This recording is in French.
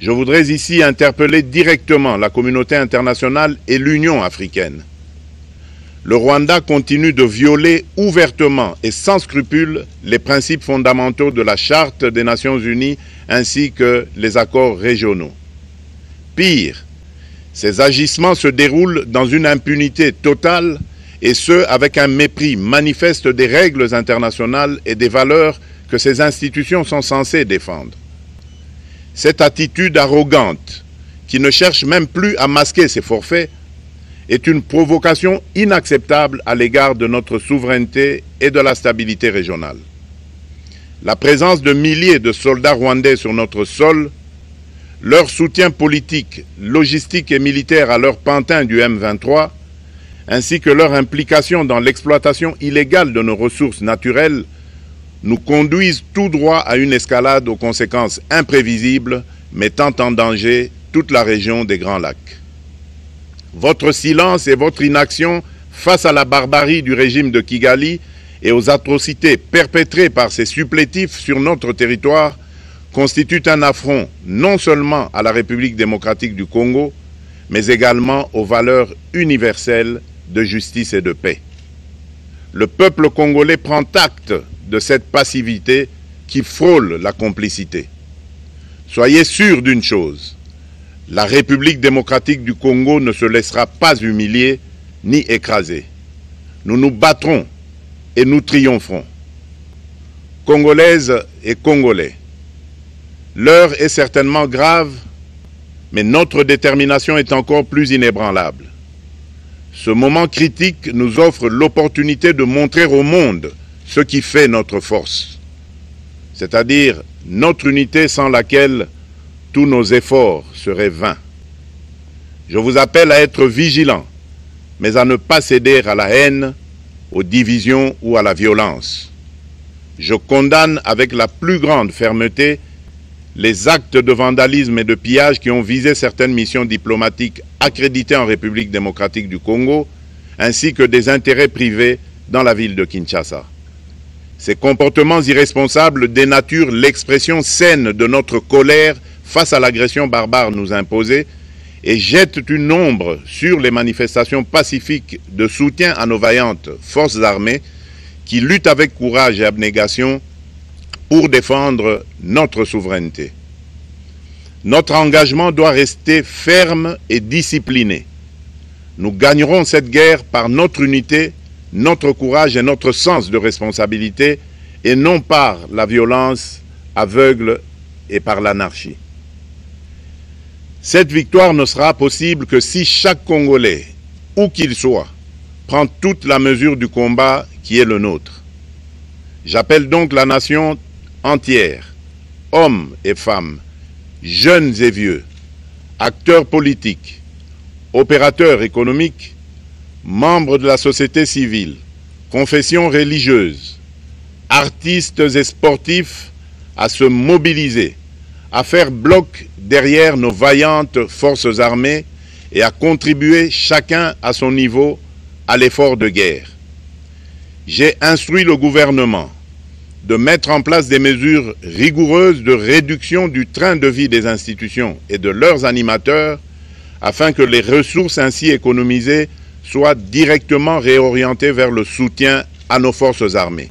Je voudrais ici interpeller directement la communauté internationale et l'Union africaine. Le Rwanda continue de violer ouvertement et sans scrupule les principes fondamentaux de la Charte des Nations Unies ainsi que les accords régionaux. Pire, ces agissements se déroulent dans une impunité totale et ce, avec un mépris manifeste des règles internationales et des valeurs que ces institutions sont censées défendre. Cette attitude arrogante, qui ne cherche même plus à masquer ses forfaits, est une provocation inacceptable à l'égard de notre souveraineté et de la stabilité régionale. La présence de milliers de soldats rwandais sur notre sol, leur soutien politique, logistique et militaire à leur pantin du M23, ainsi que leur implication dans l'exploitation illégale de nos ressources naturelles, nous conduisent tout droit à une escalade aux conséquences imprévisibles, mettant en danger toute la région des Grands Lacs. Votre silence et votre inaction face à la barbarie du régime de Kigali et aux atrocités perpétrées par ces supplétifs sur notre territoire constituent un affront non seulement à la République démocratique du Congo, mais également aux valeurs universelles de justice et de paix. Le peuple congolais prend acte de cette passivité qui frôle la complicité. Soyez sûrs d'une chose, la République démocratique du Congo ne se laissera pas humilier ni écraser. Nous nous battrons et nous triompherons. Congolaises et Congolais, l'heure est certainement grave, mais notre détermination est encore plus inébranlable. Ce moment critique nous offre l'opportunité de montrer au monde ce qui fait notre force, c'est-à-dire notre unité sans laquelle tous nos efforts seraient vains. Je vous appelle à être vigilants, mais à ne pas céder à la haine, aux divisions ou à la violence. Je condamne avec la plus grande fermeté les actes de vandalisme et de pillage qui ont visé certaines missions diplomatiques accréditées en République démocratique du Congo, ainsi que des intérêts privés dans la ville de Kinshasa. Ces comportements irresponsables dénaturent l'expression saine de notre colère face à l'agression barbare nous imposée et jettent une ombre sur les manifestations pacifiques de soutien à nos vaillantes forces armées qui luttent avec courage et abnégation pour défendre notre souveraineté. Notre engagement doit rester ferme et discipliné. Nous gagnerons cette guerre par notre unité, notre courage et notre sens de responsabilité, et non par la violence aveugle et par l'anarchie. Cette victoire ne sera possible que si chaque Congolais, où qu'il soit, prend toute la mesure du combat qui est le nôtre. J'appelle donc la nation entière, hommes et femmes, jeunes et vieux, acteurs politiques, opérateurs économiques, membres de la société civile, confessions religieuses, artistes et sportifs à se mobiliser, à faire bloc derrière nos vaillantes forces armées et à contribuer chacun à son niveau à l'effort de guerre. J'ai instruit le gouvernement de mettre en place des mesures rigoureuses de réduction du train de vie des institutions et de leurs animateurs afin que les ressources ainsi économisées soient directement réorientées vers le soutien à nos forces armées.